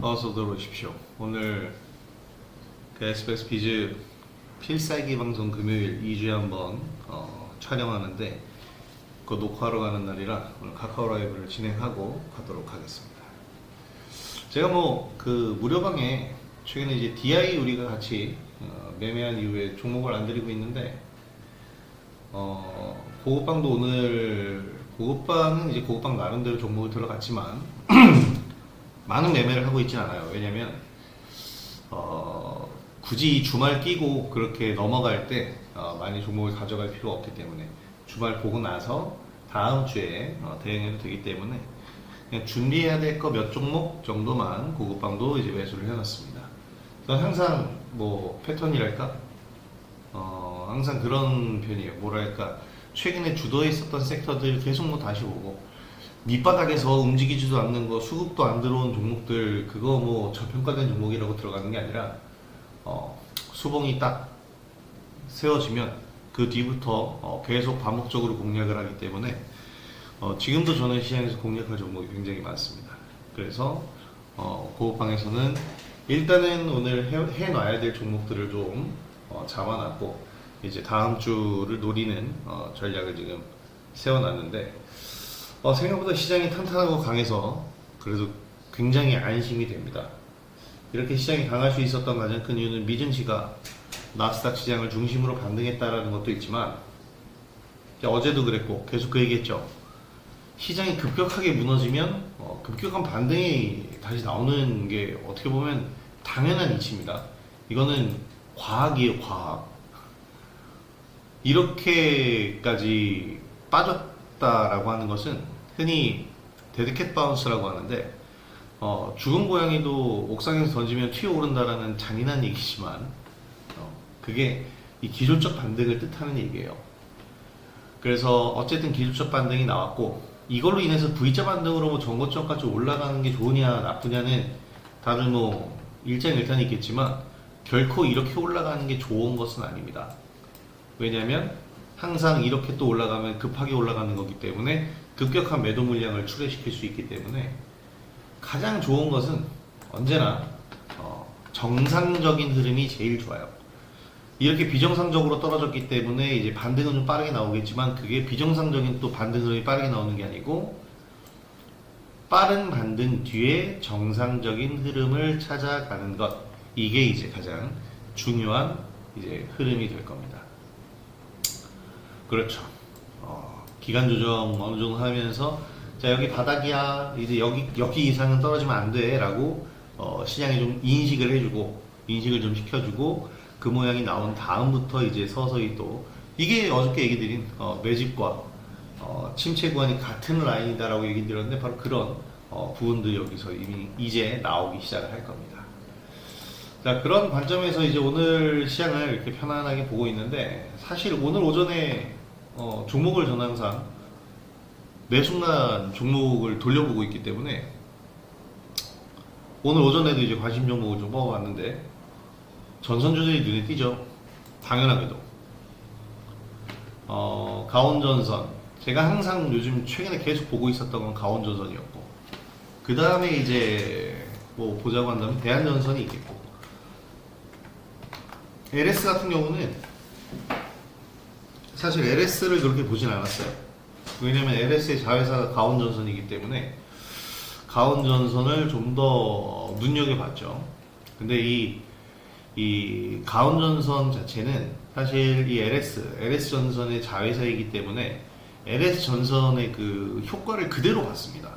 어서 들어오십시오. 오늘 그 SBS 비즈 필살기 방송 금요일 2주에 한번 촬영하는데 그 녹화하러 가는 날이라 오늘 카카오 라이브를 진행하고 가도록 하겠습니다. 제가 뭐 그 무료방에 최근에 이제 DI 우리가 같이 매매한 이후에 종목을 안 드리고 있는데 고급방도 오늘 고급방은 이제 고급방 나름대로 종목을 들어갔지만 많은 매매를 하고 있진 않아요. 왜냐면 굳이 주말 끼고 그렇게 넘어갈 때 많이 종목을 가져갈 필요가 없기 때문에 주말 보고 나서 다음 주에 대응해도 되기 때문에 그냥 준비해야 될 거 몇 종목 정도만 고급방도 이제 매수를 해놨습니다. 저는 항상 뭐 패턴이랄까 항상 그런 편이에요. 뭐랄까 최근에 주도해 있었던 섹터들 계속 뭐 다시 보고 밑바닥에서 움직이지도 않는 거 수급도 안 들어온 종목들 그거 뭐 저평가된 종목이라고 들어가는 게 아니라 수봉이 딱 세워지면 그 뒤부터 계속 반복적으로 공략을 하기 때문에 지금도 저는 시장에서 공략할 종목이 굉장히 많습니다. 그래서 고급방에서는 일단은 오늘 해놔야 될 종목들을 좀 잡아놨고 이제 다음 주를 노리는 전략을 지금 세워놨는데 생각보다 시장이 탄탄하고 강해서 그래도 굉장히 안심이 됩니다. 이렇게 시장이 강할 수 있었던 가장 큰 이유는 미증시가 나스닥 시장을 중심으로 반등했다라는 것도 있지만 어제도 그랬고 계속 그 얘기했죠. 시장이 급격하게 무너지면 급격한 반등이 다시 나오는 게 어떻게 보면 당연한 이치입니다. 이거는 과학이에요, 과학. 이렇게까지 빠졌다라고 하는 것은 흔히 데드캣 바운스라고 하는데 죽은 고양이도 옥상에서 던지면 튀어오른다라는 잔인한 얘기지만 그게 이 기술적 반등을 뜻하는 얘기예요. 그래서 어쨌든 기술적 반등이 나왔고 이걸로 인해서 V자 반등으로 뭐 전고점까지 올라가는 게 좋으냐 나쁘냐는 다른 뭐 일장일단이 있겠지만 결코 이렇게 올라가는 게 좋은 것은 아닙니다. 왜냐하면 항상 이렇게 또 올라가면 급하게 올라가는 거기 때문에 급격한 매도 물량을 출회시킬 수 있기 때문에 가장 좋은 것은 언제나 정상적인 흐름이 제일 좋아요. 이렇게 비정상적으로 떨어졌기 때문에 이제 반등은 좀 빠르게 나오겠지만 그게 비정상적인 또 반등 흐름이 빠르게 나오는 게 아니고 빠른 반등 뒤에 정상적인 흐름을 찾아가는 것, 이게 이제 가장 중요한 이제 흐름이 될 겁니다. 그렇죠. 기간 조정 어느 정도 하면서 자 여기 바닥이야 이제 여기 이상은 떨어지면 안 돼라고 시장에 좀 인식을 좀 시켜주고 그 모양이 나온 다음부터 이제 서서히 또 이게 어저께 얘기 드린 매집과 침체 구간이 같은 라인이다라고 얘기 드렸는데 바로 그런 부분들이 여기서 이미 이제 나오기 시작을 할 겁니다. 자, 그런 관점에서 이제 오늘 시장을 이렇게 편안하게 보고 있는데 사실 오늘 오전에 종목을 저는 항상 매 순간 종목을 돌려보고 있기 때문에 오늘 오전에도 이제 관심 종목을 좀 뽑아봤는데 전선주들이 눈에 띄죠. 당연하게도 가온전선 제가 항상 요즘 최근에 계속 보고 있었던 건 가온전선이었고 그 다음에 이제 뭐 보자고 한다면 대한전선이 있겠고 LS 같은 경우는 사실 LS를 그렇게 보진 않았어요. 왜냐면 LS의 자회사가 가온전선이기 때문에 가온전선을 좀 더 눈여겨봤죠. 근데 이 가온전선 자체는 사실 이 LS전선의 자회사이기 때문에 LS전선의 그 효과를 그대로 봤습니다.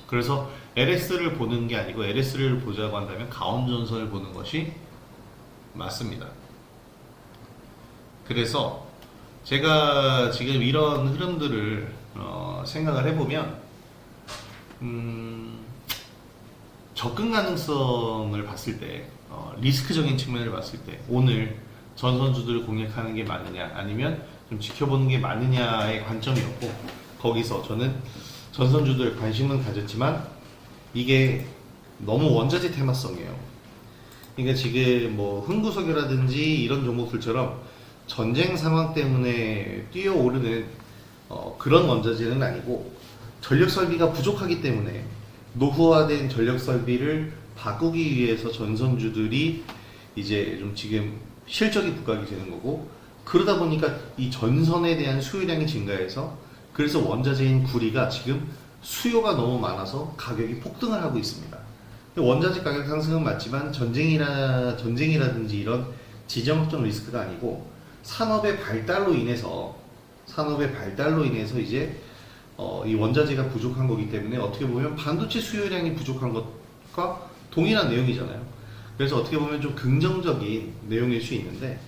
그래서 LS를 보는 게 아니고 LS를 보자고 한다면 가온전선을 보는 것이 맞습니다. 그래서 제가 지금 이런 흐름들을 생각을 해보면 접근 가능성을 봤을 때 리스크적인 측면을 봤을 때 오늘 전선주들을 공략하는 게 맞느냐 아니면 좀 지켜보는 게 맞느냐의 관점이었고 거기서 저는 전선주들 관심은 가졌지만 이게 너무 원자재 테마성이에요. 그러니까 지금 뭐 흥구석유라든지 이런 종목들처럼 전쟁 상황 때문에 뛰어오르는 그런 원자재는 아니고 전력 설비가 부족하기 때문에 노후화된 전력 설비를 바꾸기 위해서 전선주들이 이제 좀 지금 실적이 부각이 되는 거고, 그러다 보니까 이 전선에 대한 수요량이 증가해서 그래서 원자재인 구리가 지금 수요가 너무 많아서 가격이 폭등을 하고 있습니다. 원자재 가격 상승은 맞지만 전쟁이라든지 이런 지정학적 리스크가 아니고 산업의 발달로 인해서 이제 이 원자재가 부족한 거기 때문에 어떻게 보면 반도체 수요량이 부족한 것과 동일한 내용이잖아요. 그래서 어떻게 보면 좀 긍정적인 내용일 수 있는데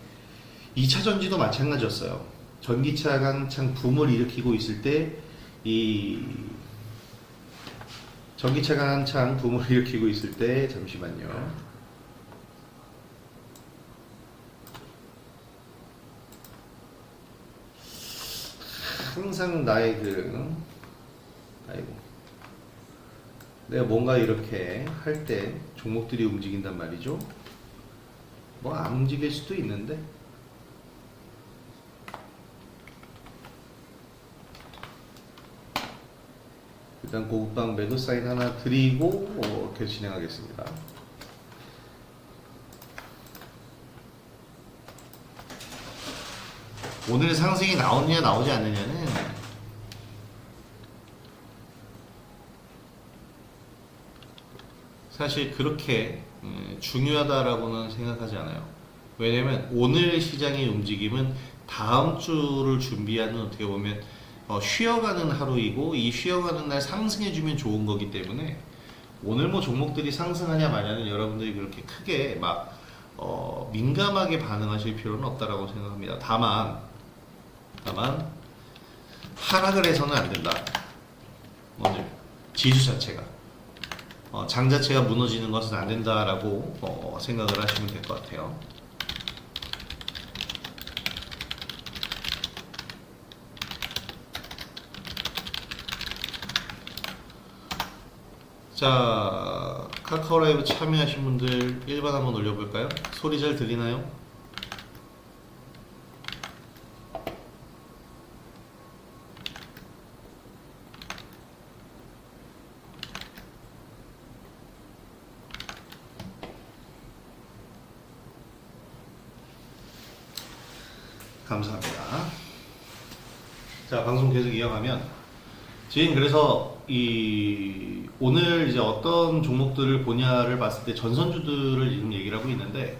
2차 전지도 마찬가지였어요. 전기차가 한창 붐을 일으키고 있을 때 잠시만요. 항상 내가 뭔가 이렇게 할 때 종목들이 움직인단 말이죠. 뭐 안 움직일 수도 있는데, 일단 고급방 매도 사인 하나 드리고 이렇게 진행하겠습니다. 오늘 상승이 나오느냐 나오지 않느냐는 사실 그렇게 중요하다라고는 생각하지 않아요. 왜냐면 오늘 시장의 움직임은 다음 주를 준비하는, 어떻게 보면 쉬어가는 하루이고, 이 쉬어가는 날 상승해주면 좋은 거기 때문에 오늘 뭐 종목들이 상승하냐 마냐는 여러분들이 그렇게 크게 막 민감하게 반응하실 필요는 없다라고 생각합니다. 다만 하락을 해서는 안 된다. 오늘 지수 자체가 장 자체가 무너지는 것은 안 된다라고 생각을 하시면 될 것 같아요. 자, 카카오 라이브 참여하신 분들 1번 한번 올려볼까요? 소리 잘 들리나요? 감사합니다. 자, 방송 계속 이어가면, 지금 그래서 오늘 이제 어떤 종목들을 보냐를 봤을 때 전선주들을 지금 얘기를 하고 있는데,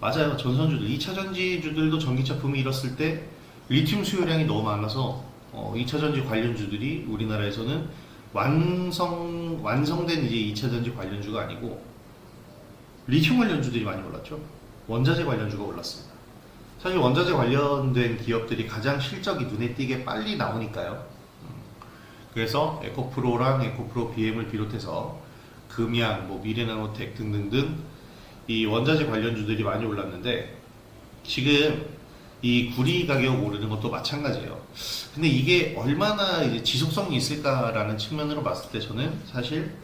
맞아요. 전선주들, 2차 전지주들도 전기차 붐이 일었을 때 리튬 수요량이 너무 많아서 2차 전지 관련주들이 우리나라에서는 완성된 이제 2차 전지 관련주가 아니고 리튬 관련주들이 많이 올랐죠. 원자재 관련주가 올랐습니다. 사실 원자재 관련된 기업들이 가장 실적이 눈에 띄게 빨리 나오니까요. 그래서 에코프로랑 에코프로 BM을 비롯해서 금양, 미래나노텍 등등등 이 원자재 관련주들이 많이 올랐는데, 지금 이 구리 가격 오르는 것도 마찬가지예요. 근데 이게 얼마나 이제 지속성이 있을까라는 측면으로 봤을 때 저는 사실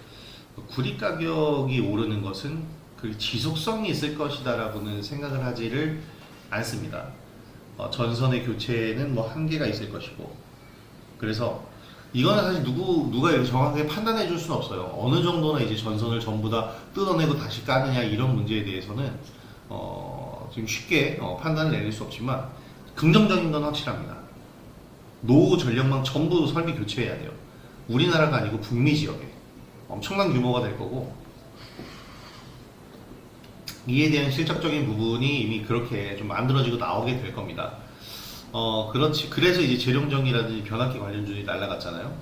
구리 가격이 오르는 것은 그 지속성이 있을 것이다라고는 생각을 하지를 않습니다. 전선의 교체는 뭐 한계가 있을 것이고, 그래서 이거는 사실 누가 이렇게 정확하게 판단해 줄 수는 없어요. 어느 정도나 이제 전선을 전부 다 뜯어내고 다시 까느냐, 이런 문제에 대해서는 지금 쉽게 판단을 내릴 수 없지만 긍정적인 건 확실합니다. 노후 전력망 전부 설비 교체해야 돼요. 우리나라가 아니고 북미 지역에 엄청난 규모가 될 거고, 이에 대한 실적적인 부분이 이미 그렇게 좀 만들어지고 나오게 될 겁니다. 그래서 이제 재룡정이라든지 변압기 관련주들이 날라갔잖아요.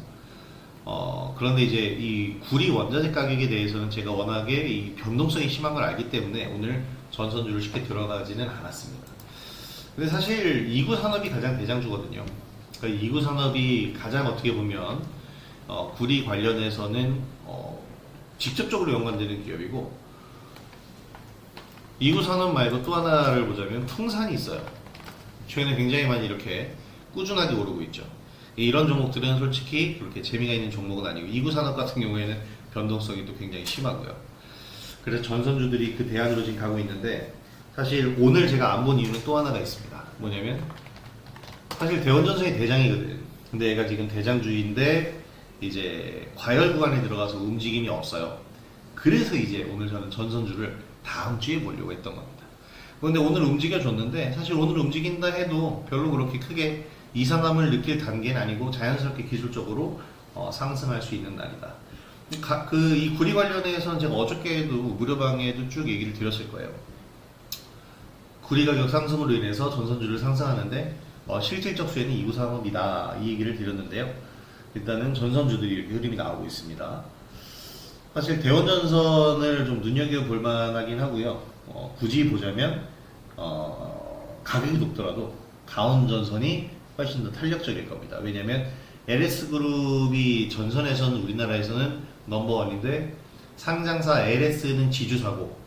그런데 이제 이 구리 원자재 가격에 대해서는 제가 워낙에 이 변동성이 심한 걸 알기 때문에 오늘 전선주를 쉽게 들어가지는 않았습니다. 근데 사실 2구 산업이 가장 대장주거든요. 그러니까 2구 산업이 가장 어떻게 보면 구리 관련해서는 직접적으로 연관되는 기업이고, 2구 산업 말고 또 하나를 보자면 풍산이 있어요. 최근에 굉장히 많이 이렇게 꾸준하게 오르고 있죠. 이런 종목들은 솔직히 그렇게 재미가 있는 종목은 아니고, 2구 산업 같은 경우에는 변동성이 또 굉장히 심하고요. 그래서 전선주들이 그 대안으로 지금 가고 있는데, 사실 오늘 제가 안 본 이유는 또 하나가 있습니다. 뭐냐면 사실 대원전선이 대장이거든. 근데 얘가 지금 대장주인데 이제 과열 구간에 들어가서 움직임이 없어요. 그래서 이제 오늘 저는 전선주를 다음 주에 보려고 했던 겁니다. 그런데 오늘 움직여줬는데 사실 오늘 움직인다 해도 별로 그렇게 크게 이상함을 느낄 단계는 아니고 자연스럽게 기술적으로 상승할 수 있는 날이다. 이 구리 관련해서는 제가 어저께도 무료방에도 쭉 얘기를 드렸을 거예요. 구리 가격 상승으로 인해서 전선주를 상승하는데 실질적 수혜는 이후 상황이다, 이 얘기를 드렸는데요. 일단은 전선주들이 이렇게 흐름이 나오고 있습니다. 사실 대원전선을 좀 눈여겨볼 만하긴 하고요. 굳이 보자면 가격이 높더라도 가온전선이 훨씬 더 탄력적일 겁니다. 왜냐면 LS그룹이 전선에서는 우리나라에서는 넘버원인데 상장사 LS는 지주사고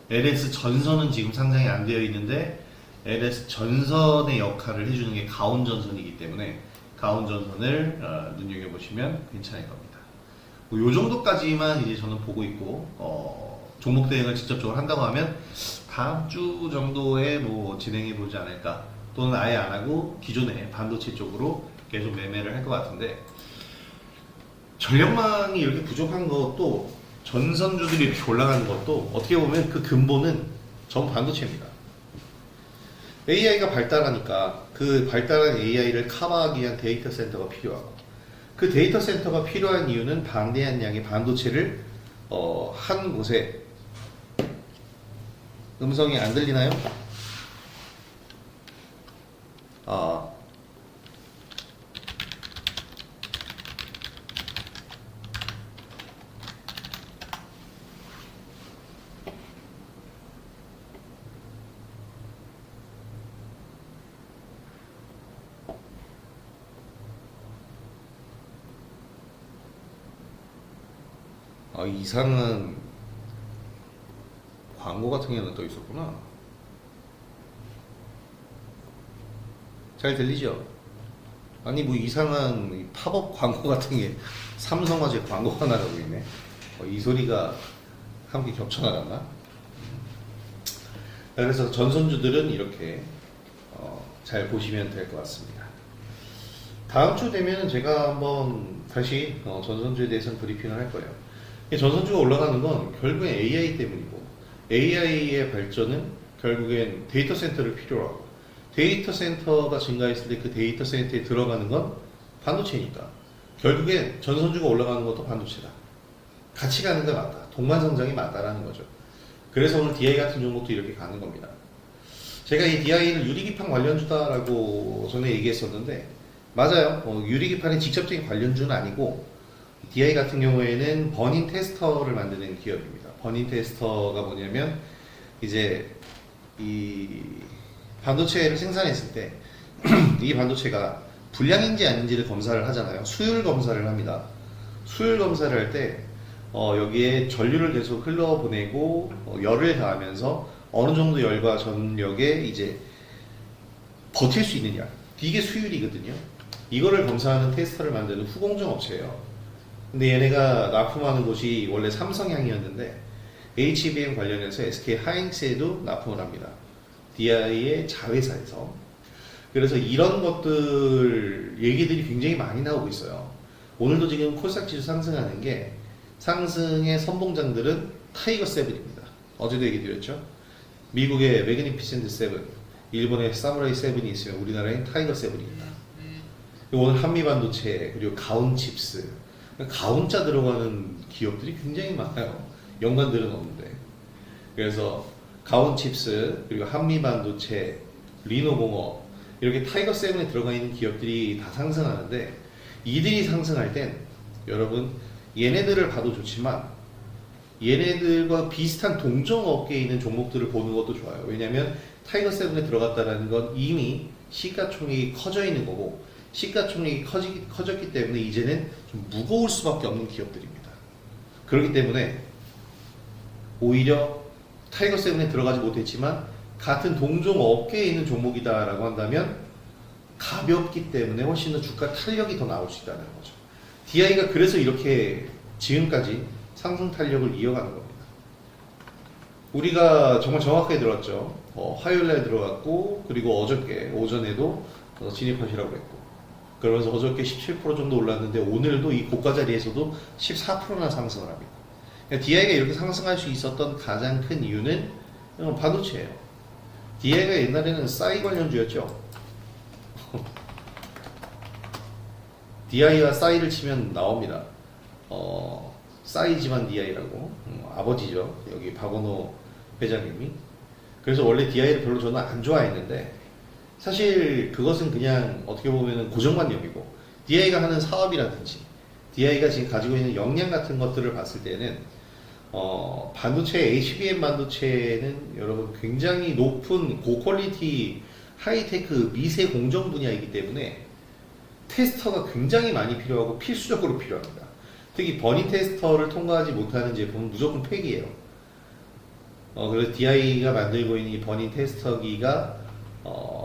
LS전선은 지금 상장이 안 되어 있는데 LS전선의 역할을 해주는 게 가온전선이기 때문에 가온전선을 눈여겨보시면 괜찮을 겁니다. 요 정도까지만 이제 저는 보고 있고 종목 대응을 직접적으로 한다고 하면 다음 주 정도에 뭐 진행해 보지 않을까, 또는 아예 안 하고 기존의 반도체 쪽으로 계속 매매를 할 것 같은데, 전력망이 이렇게 부족한 것도 전선주들이 이렇게 올라가는 것도 어떻게 보면 그 근본은 전 반도체입니다. AI가 발달하니까 그 발달한 AI를 커버하기 위한 데이터 센터가 필요하고, 그 데이터 센터가 필요한 이유는 방대한 양의 반도체를 한 곳에, 음성이 안 들리나요? 이상한 광고 같은 게 하나 떠 있었구나. 잘 들리죠? 아니 뭐 이상한 팝업 광고 같은 게 삼성화재 광고가 나가고 있네. 이 소리가 함께 겹쳐 나갔나? 그래서 전선주들은 이렇게 잘 보시면 될 것 같습니다. 다음 주 되면 제가 한번 다시 전선주에 대해서는 브리핑을 할 거예요. 전선주가 올라가는 건 결국엔 AI 때문이고, AI의 발전은 결국엔 데이터 센터를 필요로 하고, 데이터 센터가 증가했을 때 그 데이터 센터에 들어가는 건 반도체니까 결국엔 전선주가 올라가는 것도 반도체다. 같이 가는 게 맞다. 동반성장이 맞다라는 거죠. 그래서 오늘 DI 같은 종목도 이렇게 가는 겁니다. 제가 이 DI를 유리기판 관련주다라고 전에 얘기했었는데, 맞아요. 유리기판의 직접적인 관련주는 아니고, DI 같은 경우에는 버닝 테스터를 만드는 기업입니다. 버닝 테스터가 뭐냐면, 이제 이 반도체를 생산했을 때 이 반도체가 불량인지 아닌지를 검사를 하잖아요. 수율 검사를 합니다. 수율 검사를 할 때 여기에 전류를 계속 흘러보내고 열을 가하면서 어느 정도 열과 전력에 이제 버틸 수 있느냐, 이게 수율이거든요. 이거를 검사하는 테스터를 만드는 후공정 업체예요. 근데 얘네가 납품하는 곳이 원래 삼성향이었는데 HBM 관련해서 SK 하이닉스에도 납품을 합니다. DI의 자회사에서. 그래서 이런 것들 얘기들이 굉장히 많이 나오고 있어요. 오늘도 지금 코스닥 지수 상승하는 게, 상승의 선봉장들은 타이거 7입니다. 어제도 얘기 드렸죠. 미국의 매그니피센트 7, 일본의 사무라이 7이 있으면 우리나라엔 타이거 7입니다. 오늘 한미반도체, 그리고 가온칩스, 가온자 들어가는 기업들이 굉장히 많아요. 연관들은 없는데. 그래서 가온칩스, 그리고 한미반도체, 리노공업, 이렇게 타이거 7에 들어가 있는 기업들이 다 상승하는데, 이들이 상승할 땐 여러분 얘네들을 봐도 좋지만 얘네들과 비슷한 동종 업계에 있는 종목들을 보는 것도 좋아요. 왜냐하면 타이거 7에 들어갔다는 건 이미 시가총액이 커져 있는 거고, 시가총액이 커졌기 때문에 이제는 좀 무거울 수밖에 없는 기업들입니다. 그렇기 때문에 오히려 타이거 7에 들어가지 못했지만 같은 동종 업계에 있는 종목이다라고 한다면 가볍기 때문에 훨씬 더 주가 탄력이 더 나올 수 있다는 거죠. DI가 그래서 이렇게 지금까지 상승 탄력을 이어가는 겁니다. 우리가 정말 정확하게 들어왔죠. 화요일날 들어왔고, 그리고 어저께 오전에도 진입하시라고 했고, 그러면서 어저께 17% 정도 올랐는데 오늘도 이 고가 자리에서도 14%나 상승을 합니다. 그러니까 DI가 이렇게 상승할 수 있었던 가장 큰 이유는 반도체예요. DI가 옛날에는 싸이 관련주였죠. DI와 싸이를 치면 나옵니다. 싸이지만 DI라고 아버지죠. 여기 박원호 회장님이. 그래서 원래 DI를 별로 저는 안 좋아했는데 사실 그것은 그냥 어떻게 보면 고정관념이고 DI가 하는 사업이라든지 DI가 지금 가지고 있는 역량 같은 것들을 봤을 때는 반도체 HBM 반도체는 여러분 굉장히 높은 고퀄리티 하이테크 미세 공정 분야이기 때문에 테스터가 굉장히 많이 필요하고 필수적으로 필요합니다. 특히 버니 테스터를 통과하지 못하는 제품은 무조건 폐기예요. 그래서 DI가 만들고 있는 이 버니 테스터기가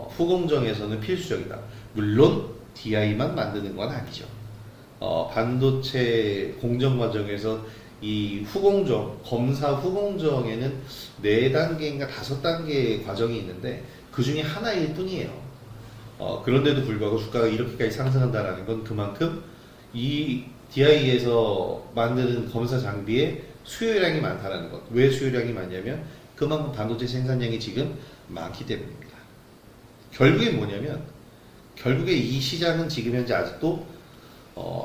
후공정에서는 필수적이다. 물론 DI만 만드는 건 아니죠. 반도체 공정 과정에서 이 후공정, 검사 후공정에는 4단계인가 5단계 과정이 있는데 그 중에 하나일 뿐이에요. 그런데도 불구하고 주가가 이렇게까지 상승한다는 건 그만큼 이 DI에서 만드는 검사 장비의 수요량이 많다는 것. 왜 수요량이 많냐면 그만큼 반도체 생산량이 지금 많기 때문입니다. 결국에 뭐냐면 결국에 이 시장은 지금 현재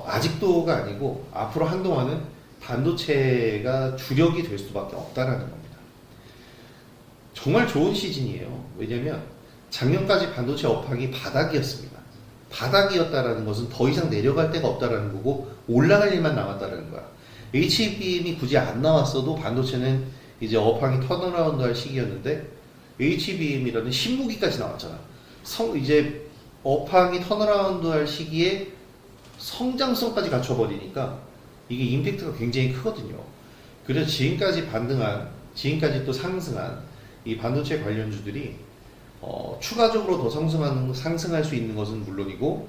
아직도가 아니고 앞으로 한동안은 반도체가 주력이 될 수밖에 없다라는 겁니다. 정말 좋은 시즌이에요. 왜냐면 작년까지 반도체 업황이 바닥이었습니다. 바닥이었다라는 것은 더 이상 내려갈 데가 없다라는 거고 올라갈 일만 남았다라는 거야. HBM이 굳이 안 나왔어도 반도체는 이제 업황이 턴어라운드 할 시기였는데 HBM이라는 신무기까지 나왔잖아. 이제 업황이 턴어라운드 할 시기에 성장성까지 갖춰버리니까 이게 임팩트가 굉장히 크거든요. 그래서 지금까지 또 상승한 이 반도체 관련주들이 추가적으로 더 상승할 수 있는 것은 물론이고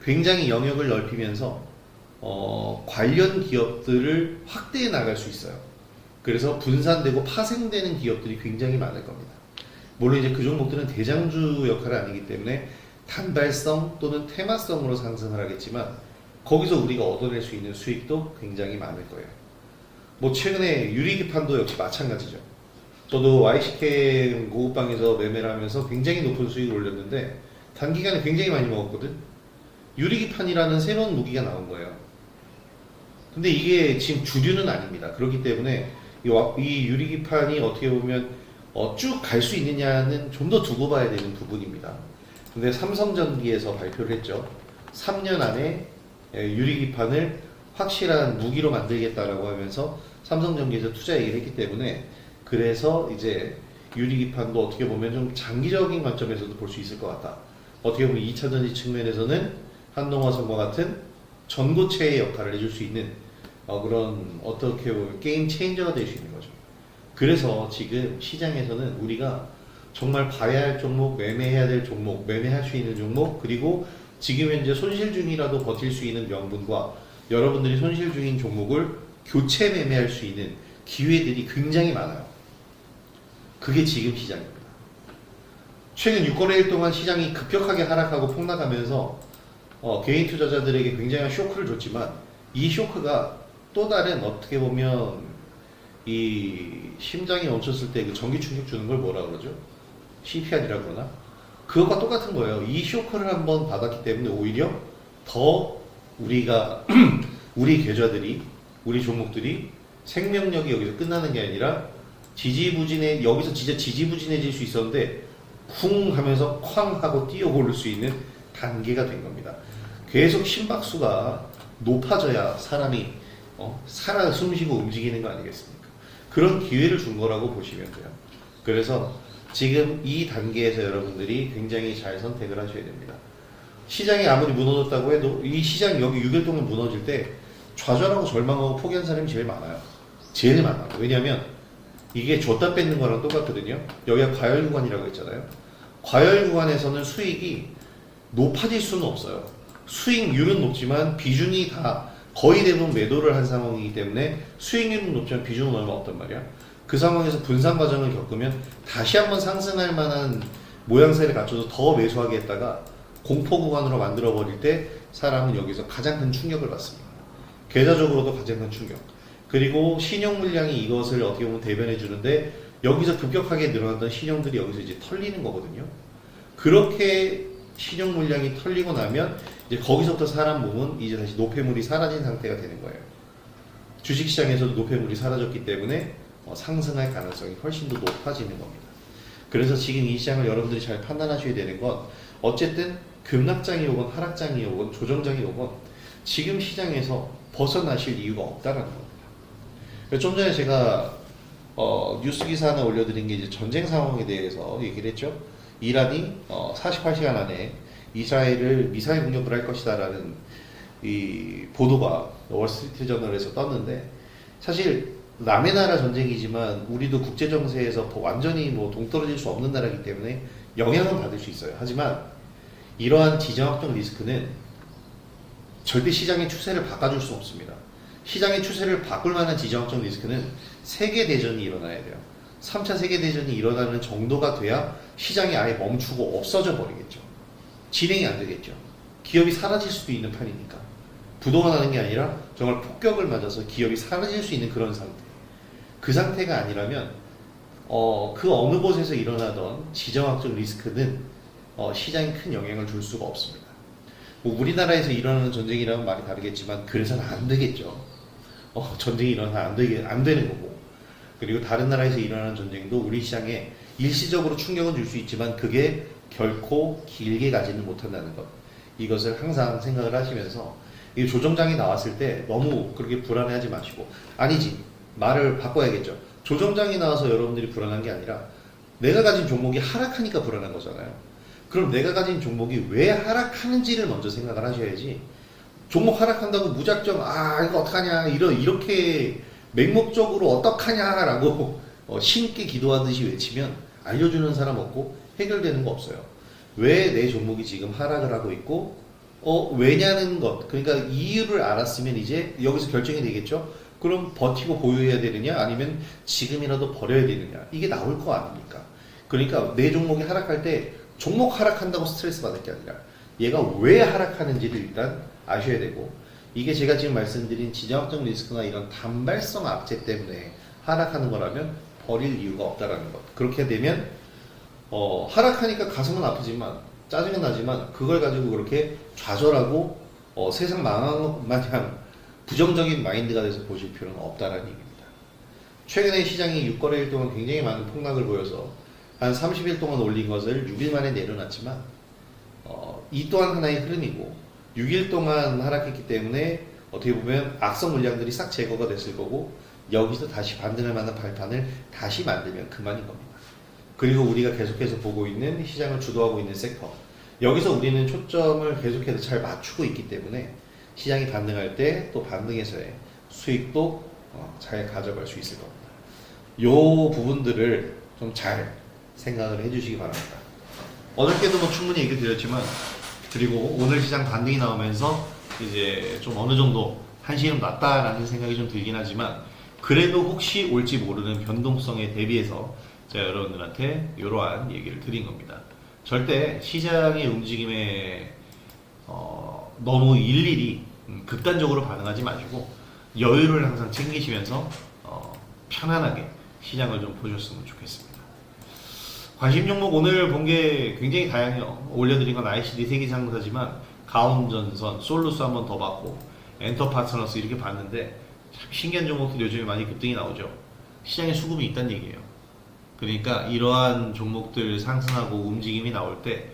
굉장히 영역을 넓히면서 관련 기업들을 확대해 나갈 수 있어요. 그래서 분산되고 파생되는 기업들이 굉장히 많을 겁니다. 물론 이제 그 종목들은 대장주 역할은 아니기 때문에 단발성 또는 테마성으로 상승을 하겠지만 거기서 우리가 얻어낼 수 있는 수익도 굉장히 많을 거예요. 뭐 최근에 유리기판도 역시 마찬가지죠. 저도 YCK 고급방에서 매매를 하면서 굉장히 높은 수익을 올렸는데 단기간에 굉장히 많이 먹었거든. 유리기판이라는 새로운 무기가 나온 거예요. 근데 이게 지금 주류는 아닙니다. 그렇기 때문에 이 유리기판이 어떻게 보면 쭉 갈 수 있느냐는 좀 더 두고 봐야 되는 부분입니다. 근데 삼성전기에서 발표를 했죠. 3년 안에 유리기판을 확실한 무기로 만들겠다라고 하면서 삼성전기에서 투자 얘기를 했기 때문에 그래서 이제 유리기판도 어떻게 보면 좀 장기적인 관점에서도 볼 수 있을 것 같다. 어떻게 보면 2차전지 측면에서는 한동화성과 같은 전고체의 역할을 해줄 수 있는 그런 어떻게 보면 게임 체인저가 될 수 있는 거죠. 그래서 지금 시장에서는 우리가 정말 봐야 할 종목, 매매해야 될 종목, 매매할 수 있는 종목, 그리고 지금 현재 손실 중이라도 버틸 수 있는 명분과 여러분들이 손실 중인 종목을 교체 매매할 수 있는 기회들이 굉장히 많아요. 그게 지금 시장입니다. 최근 6거래일 동안 시장이 급격하게 하락하고 폭락하면서 개인 투자자들에게 굉장한 쇼크를 줬지만 이 쇼크가 또 다른 어떻게 보면 이 심장이 멈췄을 때 그 전기 충격 주는 걸 뭐라 그러죠? CPR이라고 그러나? 그것과 똑같은 거예요. 이 쇼크를 한번 받았기 때문에 오히려 더 우리가 우리 계좌들이 우리 종목들이 생명력이 여기서 끝나는 게 아니라 여기서 진짜 지지부진해질 수 있었는데 쿵 하면서 쾅 하고 뛰어 오를 수 있는 단계가 된 겁니다. 계속 심박수가 높아져야 사람이 살아 숨쉬고 움직이는 거 아니겠습니까? 그런 기회를 준 거라고 보시면 돼요. 그래서 지금 이 단계에서 여러분들이 굉장히 잘 선택을 하셔야 됩니다. 시장이 아무리 무너졌다고 해도 이 시장 여기 6일 동안 무너질 때 좌절하고 절망하고 포기한 사람이 제일 많아요. 제일 많아요. 왜냐면 이게 줬다 뺏는 거랑 똑같거든요. 여기가 과열 구간이라고 했잖아요. 과열 구간에서는 수익이 높아질 수는 없어요. 수익률은 높지만 비중이 다 거의 대부분 매도를 한 상황이기 때문에 수익률은 높지만 비중은 얼마 없단 말이야. 그 상황에서 분산 과정을 겪으면 다시 한번 상승할 만한 모양새를 갖춰서 더 매수하게 했다가 공포 구간으로 만들어 버릴 때 사람은 여기서 가장 큰 충격을 받습니다. 계좌적으로도 가장 큰 충격. 그리고 신용 물량이 이것을 어떻게 보면 대변해 주는데 여기서 급격하게 늘어났던 신용들이 여기서 이제 털리는 거거든요. 그렇게 신용 물량이 털리고 나면 이제 거기서부터 사람 몸은 이제 다시 노폐물이 사라진 상태가 되는 거예요. 주식시장에서도 노폐물이 사라졌기 때문에 상승할 가능성이 훨씬 더 높아지는 겁니다. 그래서 지금 이 시장을 여러분들이 잘 판단하셔야 되는 건 어쨌든 급락장이 오건 하락장이 오건 조정장이 오건 지금 시장에서 벗어나실 이유가 없다라는 겁니다. 좀 전에 제가 뉴스 기사 하나 올려드린 게 이제 전쟁 상황에 대해서 얘기를 했죠. 이란이 48시간 안에 이스라엘을 미사일 공격을 할 것이다라는 이 보도가 월스트리트 저널에서 떴는데 사실 남의 나라 전쟁이지만 우리도 국제 정세에서 완전히 뭐 동떨어질 수 없는 나라이기 때문에 영향은 받을 수 있어요. 하지만 이러한 지정학적 리스크는 절대 시장의 추세를 바꿔줄 수 없습니다. 시장의 추세를 바꿀 만한 지정학적 리스크는 세계대전이 일어나야 돼요. 3차 세계대전이 일어나는 정도가 돼야 시장이 아예 멈추고 없어져 버리겠죠. 진행이 안 되겠죠. 기업이 사라질 수도 있는 판이니까. 부도가 나는 게 아니라 정말 폭격을 맞아서 기업이 사라질 수 있는 그런 상태. 그 상태가 아니라면 그 어느 곳에서 일어나던 지정학적 리스크는 시장에 큰 영향을 줄 수가 없습니다. 뭐 우리나라에서 일어나는 전쟁이라면 말이 다르겠지만 그래서는 안 되겠죠. 전쟁이 일어나면 안 되는 거고. 그리고 다른 나라에서 일어나는 전쟁도 우리 시장에 일시적으로 충격은 줄 수 있지만 그게 결코 길게 가지는 못한다는 것. 이것을 항상 생각을 하시면서 이 조정장이 나왔을 때 너무 그렇게 불안해하지 마시고 아니지 말을 바꿔야겠죠. 조정장이 나와서 여러분들이 불안한 게 아니라 내가 가진 종목이 하락하니까 불안한 거잖아요. 그럼 내가 가진 종목이 왜 하락하는지를 먼저 생각을 하셔야지 종목 하락한다고 무작정 이거 어떡하냐 이렇게 맹목적으로 어떡하냐라고 신께 기도하듯이 외치면 알려주는 사람 없고 해결되는 거 없어요. 왜 내 종목이 지금 하락을 하고 있고 왜냐는 것, 그러니까 이유를 알았으면 이제 여기서 결정이 되겠죠. 그럼 버티고 보유해야 되느냐 아니면 지금이라도 버려야 되느냐 이게 나올 거 아닙니까. 그러니까 내 종목이 하락할 때 종목 하락한다고 스트레스 받을 게 아니라 얘가 왜 하락하는지를 일단 아셔야 되고 이게 제가 지금 말씀드린 지정학적 리스크나 이런 단발성 악재 때문에 하락하는 거라면 버릴 이유가 없다라는 것. 그렇게 되면 하락하니까 가슴은 아프지만 짜증은 나지만 그걸 가지고 그렇게 좌절하고 세상 망한 것 마냥 부정적인 마인드가 돼서 보실 필요는 없다라는 얘기입니다. 최근에 시장이 6거래일 동안 굉장히 많은 폭락을 보여서 한 30일 동안 올린 것을 6일 만에 내려놨지만 이 또한 하나의 흐름이고 6일 동안 하락했기 때문에 어떻게 보면 악성 물량들이 싹 제거가 됐을 거고 여기서 다시 반등할 만한 발판을 다시 만들면 그만인 겁니다. 그리고 우리가 계속해서 보고 있는 시장을 주도하고 있는 섹터 여기서 우리는 초점을 계속해서 잘 맞추고 있기 때문에 시장이 반등할 때 또 반등에서의 수익도 잘 가져갈 수 있을 겁니다. 요 부분들을 좀 잘 생각을 해주시기 바랍니다. 어저께도 뭐 충분히 얘기 드렸지만 그리고 오늘 시장 반등이 나오면서 이제 좀 어느 정도 한시름 났다라는 생각이 좀 들긴 하지만 그래도 혹시 올지 모르는 변동성에 대비해서 제가 여러분들한테 이러한 얘기를 드린 겁니다. 절대 시장의 움직임에 너무 일일이 극단적으로 반응하지 마시고 여유를 항상 챙기시면서 편안하게 시장을 좀 보셨으면 좋겠습니다. 관심 종목 오늘 본 게 굉장히 다양해요. 올려드린 건 ICD 세계상사지만 가온전선, 솔루스 한번 더 봤고 엔터파트너스 이렇게 봤는데 참 신기한 종목들 요즘에 많이 급등이 나오죠. 시장에 수급이 있다는 얘기예요. 그러니까 이러한 종목들 상승하고 움직임이 나올 때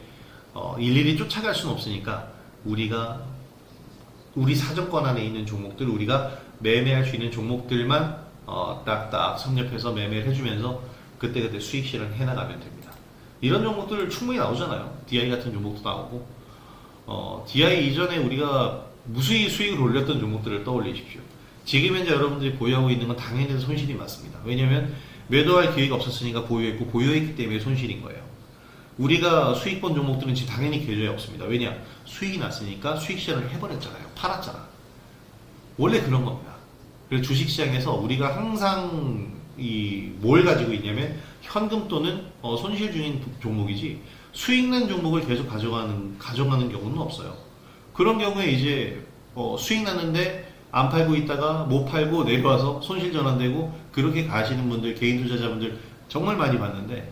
일일이 쫓아갈 수는 없으니까 우리 사정권 안에 있는 종목들 우리가 매매할 수 있는 종목들만 딱딱 섭렵해서 매매를 해주면서 그때그때 수익 실현 해나가면 됩니다. 이런 종목들 충분히 나오잖아요. DI 같은 종목도 나오고 DI 이전에 우리가 무수히 수익을 올렸던 종목들을 떠올리십시오. 지금 현재 여러분들이 보유하고 있는 건 당연히 손실이 많습니다. 왜냐하면 매도할 기회가 없었으니까 보유했고 보유했기 때문에 손실인 거예요. 우리가 수익 본 종목들은 지금 당연히 계좌에 없습니다. 왜냐? 수익이 났으니까 수익 실현을 해버렸잖아요. 팔았잖아. 원래 그런 겁니다. 그래서 주식시장에서 우리가 항상 뭘 가지고 있냐면 현금 또는 손실 중인 종목이지 수익 난 종목을 계속 가져가는 경우는 없어요. 그런 경우에 이제 수익 났는데 안 팔고 있다가 못 팔고 내려와서 손실 전환되고 그렇게 가시는 분들, 개인 투자자분들 정말 많이 봤는데,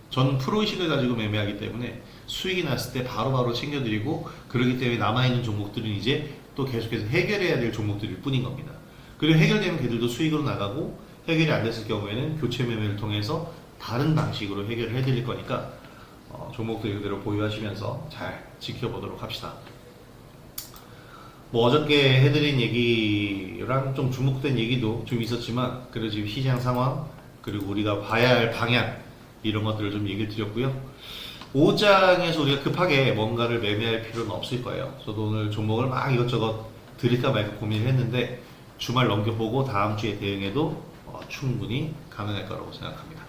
저는 프로의식을 가지고 매매하기 때문에 수익이 났을 때 바로바로 챙겨드리고, 그렇기 때문에 남아있는 종목들은 이제 또 계속해서 해결해야 될 종목들일 뿐인 겁니다. 그리고 해결되면 걔들도 수익으로 나가고, 해결이 안 됐을 경우에는 교체 매매를 통해서 다른 방식으로 해결을 해드릴 거니까 종목들 그대로 보유하시면서 잘 지켜보도록 합시다. 뭐 어저께 해드린 얘기랑 좀 주목된 얘기도 좀 있었지만, 그래도 지금 시장 상황 그리고 우리가 봐야 할 방향 이런 것들을 좀 얘기를 드렸고요. 오장에서 우리가 급하게 뭔가를 매매할 필요는 없을 거예요. 저도 오늘 종목을 막 이것저것 드릴까 말까 고민을 했는데, 주말 넘겨보고 다음 주에 대응해도 충분히 가능할 거라고 생각합니다.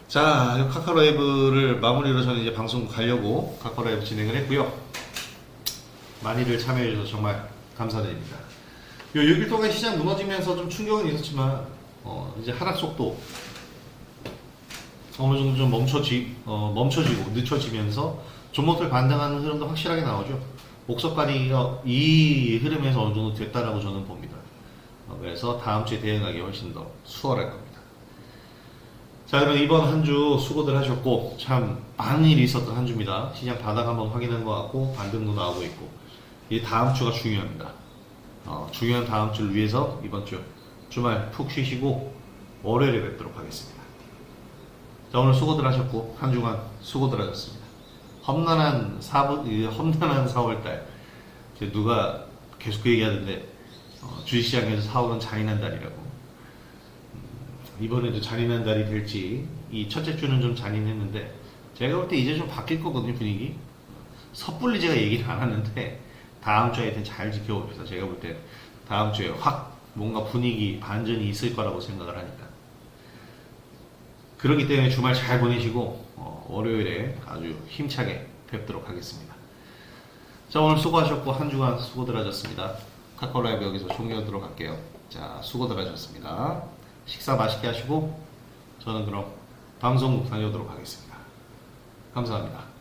자, 카카오 라이브를 마무리로 저는 이제 방송 가려고 카카오 라이브 진행을 했고요. 많이들 참여해주셔서 정말 감사드립니다. 요 6일 동안 시장 무너지면서 좀 충격은 있었지만, 이제 하락 속도 어느 정도 좀 멈춰지고 늦춰지면서 종목들 반등하는 흐름도 확실하게 나오죠. 목석가리가 이 흐름에서 어느 정도 됐다라고 저는 봅니다. 그래서 다음 주에 대응하기 훨씬 더 수월할 겁니다. 자, 그럼 이번 한 주 수고들 하셨고, 참 많은 일이 있었던 한 주입니다. 시장 바닥 한번 확인한 것 같고, 반등도 나오고 있고, 이 다음 주가 중요합니다. 중요한 다음 주를 위해서 이번 주 주말 푹 쉬시고 월요일에 뵙도록 하겠습니다. 자, 오늘 수고들 하셨고 한 주간 수고들 하셨습니다. 험난한 4월달, 누가 계속 그 얘기하던데 주식시장에서 4월은 잔인한 달이라고. 이번에도 잔인한 달이 될지, 이 첫째 주는 좀 잔인했는데 제가 볼 때 이제 좀 바뀔 거거든요, 분위기. 섣불리 제가 얘기를 안 하는데 다음 주에 하여튼 잘 지켜봅시다. 제가 볼 때 다음 주에 확 뭔가 분위기 반전이 있을 거라고 생각을 하니까. 그렇기 때문에 주말 잘 보내시고 월요일에 아주 힘차게 뵙도록 하겠습니다. 자, 오늘 수고하셨고 한 주간 수고들 하셨습니다. 카카오 라이브 여기서 종료하도록 할게요. 자, 수고들 하셨습니다. 식사 맛있게 하시고 저는 그럼 방송국 다녀오도록 하겠습니다. 감사합니다.